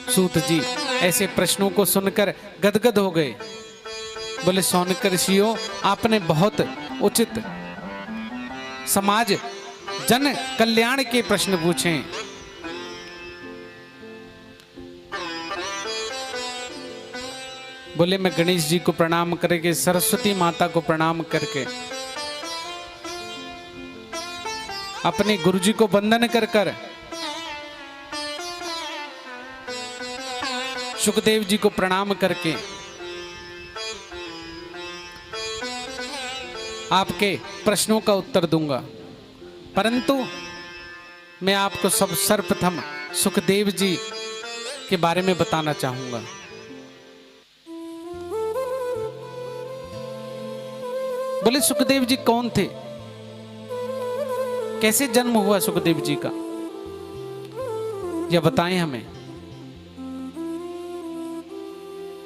सूत जी ऐसे प्रश्नों को सुनकर गदगद हो गए। बोले शौनक ऋषियों, आपने बहुत उचित समाज जन कल्याण के प्रश्न पूछे। बोले मैं गणेश जी को प्रणाम करके, सरस्वती माता को प्रणाम करके, अपने गुरु जी को वंदन कर कर, सुखदेव जी को प्रणाम करके आपके प्रश्नों का उत्तर दूंगा। परंतु मैं आपको सब सर्वप्रथम सुखदेव जी के बारे में बताना चाहूंगा। बोले सुखदेव जी कौन थे, कैसे जन्म हुआ सुखदेव जी का, यह बताएं हमें।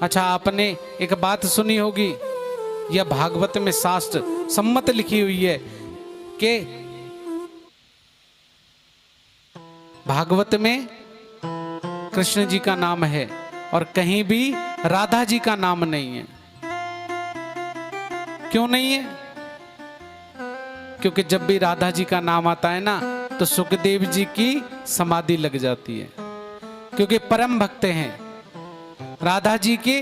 अच्छा, आपने एक बात सुनी होगी, यह भागवत में शास्त्र सम्मत लिखी हुई है कि भागवत में कृष्ण जी का नाम है और कहीं भी राधा जी का नाम नहीं है। क्यों नहीं है? क्योंकि जब भी राधा जी का नाम आता है ना, तो सुखदेव जी की समाधि लग जाती है, क्योंकि परम भक्त हैं। राधा जी के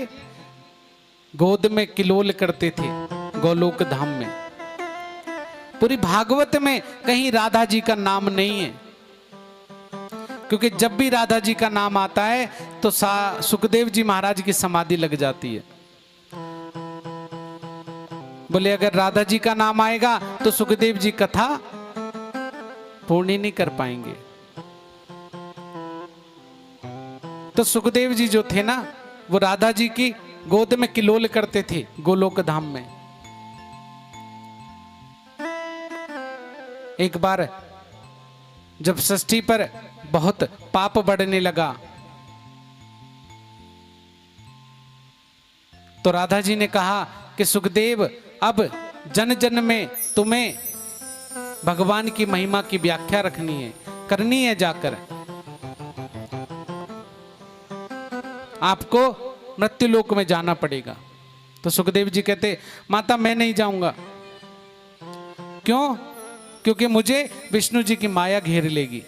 गोद में किलोल करते थे गोलोक धाम में। पूरी भागवत में कहीं राधा जी का नाम नहीं है, क्योंकि जब भी राधा जी का नाम आता है तो सुखदेव जी महाराज की समाधि लग जाती है। बोले अगर राधा जी का नाम आएगा तो सुखदेव जी कथा पूर्ण नहीं कर पाएंगे। तो सुखदेव जी जो थे ना, वो राधा जी की गोद में किलोल करते थे गोलोक धाम में। एक बार जब षष्ठी पर बहुत पाप बढ़ने लगा, तो राधा जी ने कहा कि सुखदेव, अब जन जन में तुम्हें भगवान की महिमा की व्याख्या रखनी है, करनी है। जाकर आपको मृत्युलोक में जाना पड़ेगा। तो सुखदेव जी कहते, माता मैं नहीं जाऊंगा। क्यों? क्योंकि मुझे विष्णु जी की माया घेर लेगी।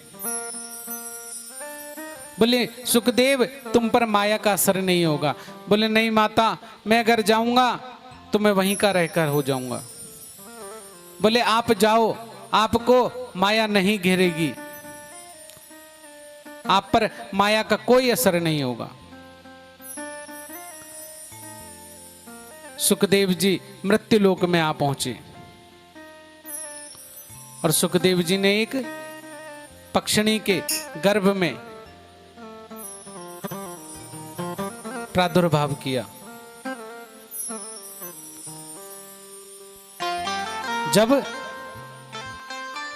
बोले सुखदेव, तुम पर माया का असर नहीं होगा। बोले नहीं माता, मैं अगर जाऊंगा तो मैं वहीं का रहकर हो जाऊंगा। बोले आप जाओ, आपको माया नहीं घेरेगी, आप पर माया का कोई असर नहीं होगा। सुखदेव जी मृत्युलोक में आ पहुंचे और सुखदेव जी ने एक पक्षिणी के गर्भ में प्रादुर्भाव किया। जब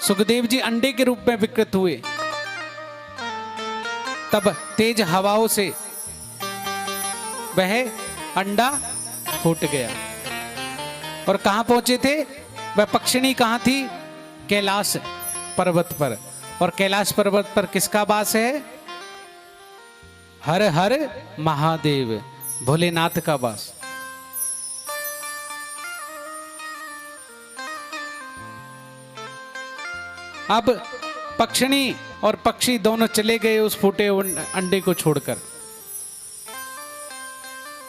सुखदेव जी अंडे के रूप में विकृत हुए, तब तेज हवाओं से वह अंडा फूट गया। और कहां पहुंचे थे वह पक्षिणी? कहां थी? कैलाश पर्वत पर। और कैलाश पर्वत पर किसका वास है? हर हर महादेव, भोलेनाथ का वास। अब पक्षिणी और पक्षी दोनों चले गए उस फूटे अंडे को छोड़कर।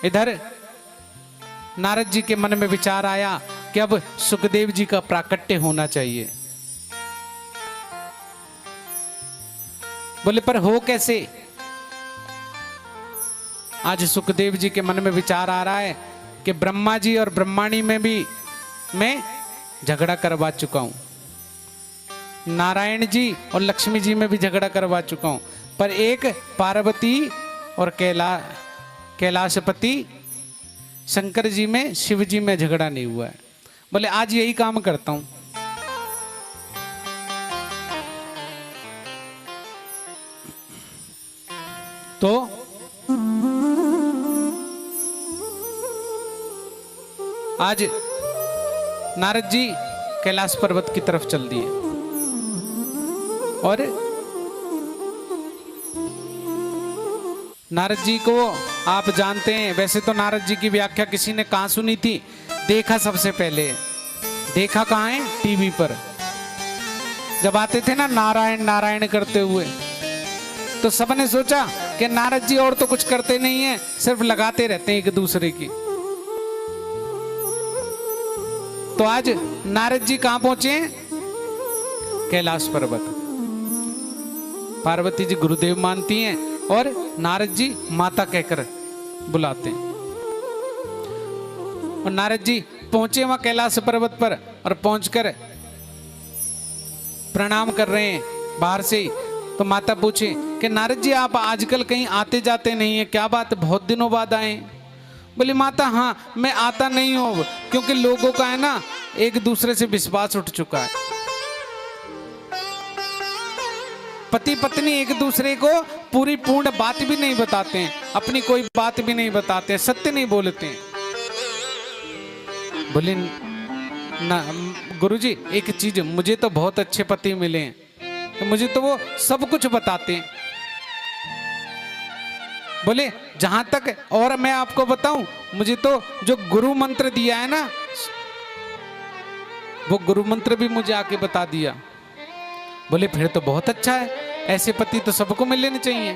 इधर नारद जी के मन में विचार आया कि अब सुखदेव जी का प्राकट्य होना चाहिए। बोले पर हो कैसे? आज सुखदेव जी के मन में विचार आ रहा है कि ब्रह्मा जी और ब्रह्माणी में भी मैं झगड़ा करवा चुका हूं, नारायण जी और लक्ष्मी जी में भी झगड़ा करवा चुका हूं, पर एक पार्वती और कैलाशपति शंकर जी में, शिव जी में झगड़ा नहीं हुआ है। बोले आज यही काम करता हूं। तो आज नारद जी कैलाश पर्वत की तरफ चल दिए और नारद जी को आप जानते हैं, वैसे तो नारद जी की व्याख्या किसी ने कहाँ सुनी थी? देखा सबसे पहले, देखा कहाँ है? टीवी पर जब आते थे ना नारायण नारायण करते हुए, तो सबने सोचा कि नारद जी और तो कुछ करते नहीं है, सिर्फ लगाते रहते हैं एक दूसरे की। तो आज नारद जी कहां पहुंचे हैं? कैलाश पर्वत। पार्वती जी गुरुदेव मानती हैं और नारद जी माता कहकर बुलाते हैं। और नारद जी पहुंचे वहां कैलाश पर्वत पर और पहुंचकर प्रणाम कर रहे हैं बाहर से ही। तो माता पूछे कि नारद जी आप आजकल कहीं आते जाते नहीं है, क्या बात, बहुत दिनों बाद आए? बोली माता हाँ मैं आता नहीं हूं, क्योंकि लोगों का है ना एक दूसरे से विश्वास उठ चुका है। पति पत्नी एक दूसरे को पूरी पूर्ण बात भी नहीं बताते हैं, अपनी कोई बात भी नहीं बताते हैं, सत्य नहीं बोलते हैं। बोले ना गुरुजी एक चीज, मुझे तो बहुत अच्छे पति मिले हैं, तो मुझे तो वो सब कुछ बताते हैं। बोले जहां तक और मैं आपको बताऊं, मुझे तो जो गुरु मंत्र दिया है ना, वो गुरु मंत्र भी मुझे आके बता दिया। बोले फिर तो बहुत अच्छा है, ऐसे पति तो सबको मिल लेने चाहिए।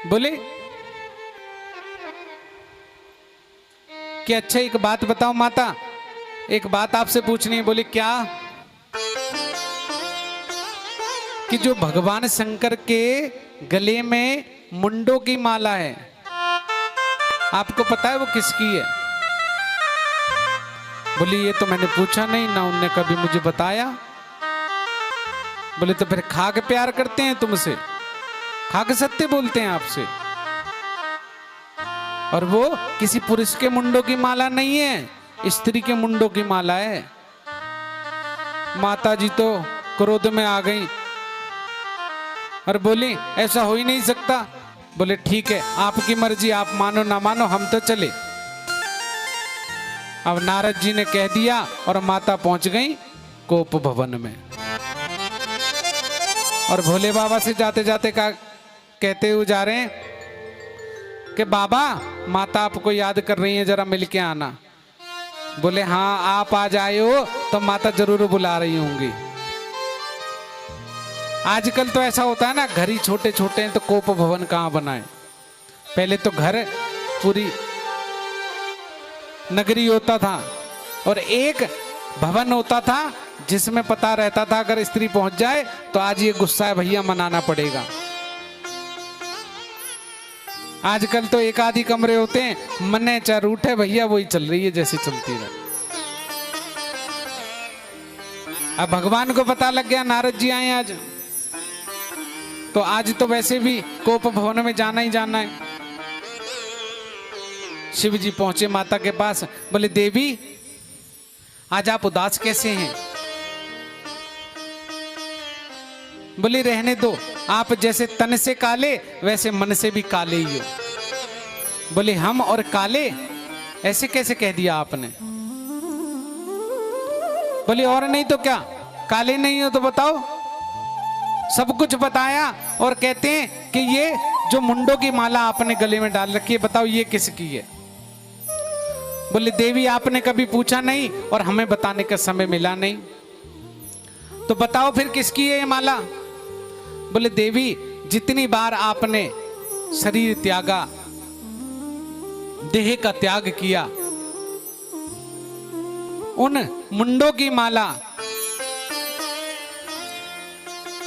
बोले कि अच्छा एक बात बताओ माता, एक बात आपसे पूछनी है। बोले क्या? कि जो भगवान शंकर के गले में मुंडों की माला है, आपको पता है वो किसकी है? बोली ये तो मैंने पूछा नहीं ना, उनने कभी मुझे बताया। बोले तो फिर खाक प्यार करते हैं तुमसे, खाक सत्य बोलते हैं आपसे, और वो किसी पुरुष के मुंडों की माला नहीं है, स्त्री के मुंडों की माला है। माता जी तो क्रोध में आ गई और बोली ऐसा हो ही नहीं सकता। बोले ठीक है आपकी मर्जी, आप मानो ना मानो, हम तो चले। अब नारद जी ने कह दिया और माता पहुंच गई कोप भवन में। और भोले बाबा से जाते जाते कहते हुए जा रहे हैं कि बाबा माता आपको याद कर रही है, जरा मिलके आना। बोले हाँ आप आ जाए हो तो माता जरूर बुला रही होंगी। आजकल तो ऐसा होता है ना, घर ही छोटे छोटे हैं तो कोप भवन कहाँ बनाए। पहले तो घर पूरी नगरी होता था और एक भवन होता था जिसमें पता रहता था अगर स्त्री पहुंच जाए तो आज ये गुस्सा है भैया मनाना पड़ेगा। आजकल तो एक आधी कमरे होते हैं, मने चाहे रूठ है भैया वही चल रही है जैसी चलती रहे। अब भगवान को पता लग गया नारद जी आए आज, तो आज तो वैसे भी कोप भवन में जाना ही जाना है। शिव जी पहुंचे माता के पास। बोले देवी आज आप उदास कैसे हैं? बोली रहने दो, आप जैसे तन से काले वैसे मन से भी काले ही हो। बोले हम और काले, ऐसे कैसे कह दिया आपने? बोले और नहीं तो क्या, काले नहीं हो तो बताओ। सब कुछ बताया और कहते हैं कि ये जो मुंडों की माला आपने गले में डाल रखी है, बताओ ये किसकी है? बोले देवी आपने कभी पूछा नहीं और हमें बताने का समय मिला नहीं, तो बताओ फिर किसकी है ये माला? बोले देवी जितनी बार आपने शरीर त्यागा, देह का त्याग किया, उन मुंडों की माला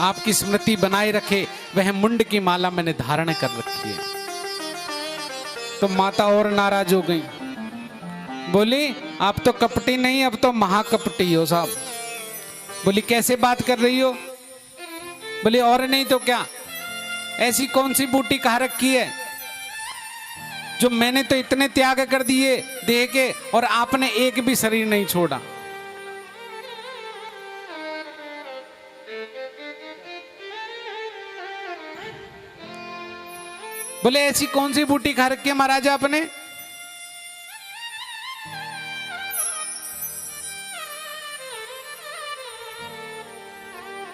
आपकी स्मृति बनाए रखे, वह मुंड की माला मैंने धारण कर रखी है। तो माता और नाराज हो गई। बोली आप तो कपटी नहीं, अब तो महाकपटी हो साहब। बोली कैसे बात कर रही हो? बोली और नहीं तो क्या, ऐसी कौन सी बूटी कहा रखी है जो मैंने तो इतने त्याग कर दिए देह के और आपने एक भी शरीर नहीं छोड़ा। बोले ऐसी कौन सी बूटी खा रखी है महाराजा आपने?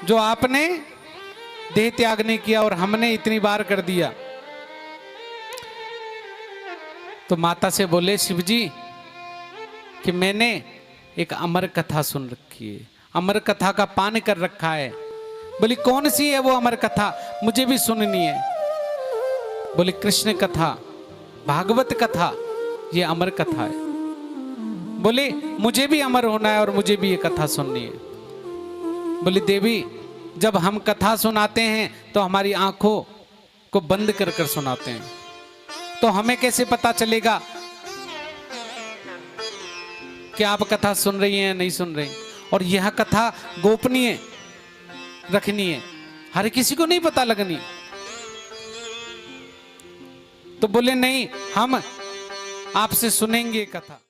जो आपने देह त्याग नहीं किया और हमने इतनी बार कर दिया। तो माता से बोले शिव जी कि मैंने एक अमर कथा सुन रखी है, अमर कथा का पान कर रखा है। बोली कौन सी है वो अमर कथा, मुझे भी सुननी है। बोली कृष्ण कथा, भागवत कथा, ये अमर कथा है। बोले मुझे भी अमर होना है और मुझे भी ये कथा सुननी है। बोली देवी जब हम कथा सुनाते हैं तो हमारी आंखों को बंद कर कर सुनाते हैं, तो हमें कैसे पता चलेगा कि आप कथा सुन रही हैं या नहीं सुन रही। और यह कथा गोपनीय रखनी है, हर किसी को नहीं पता लगनी। तो बोले नहीं, हम आपसे सुनेंगे कथा।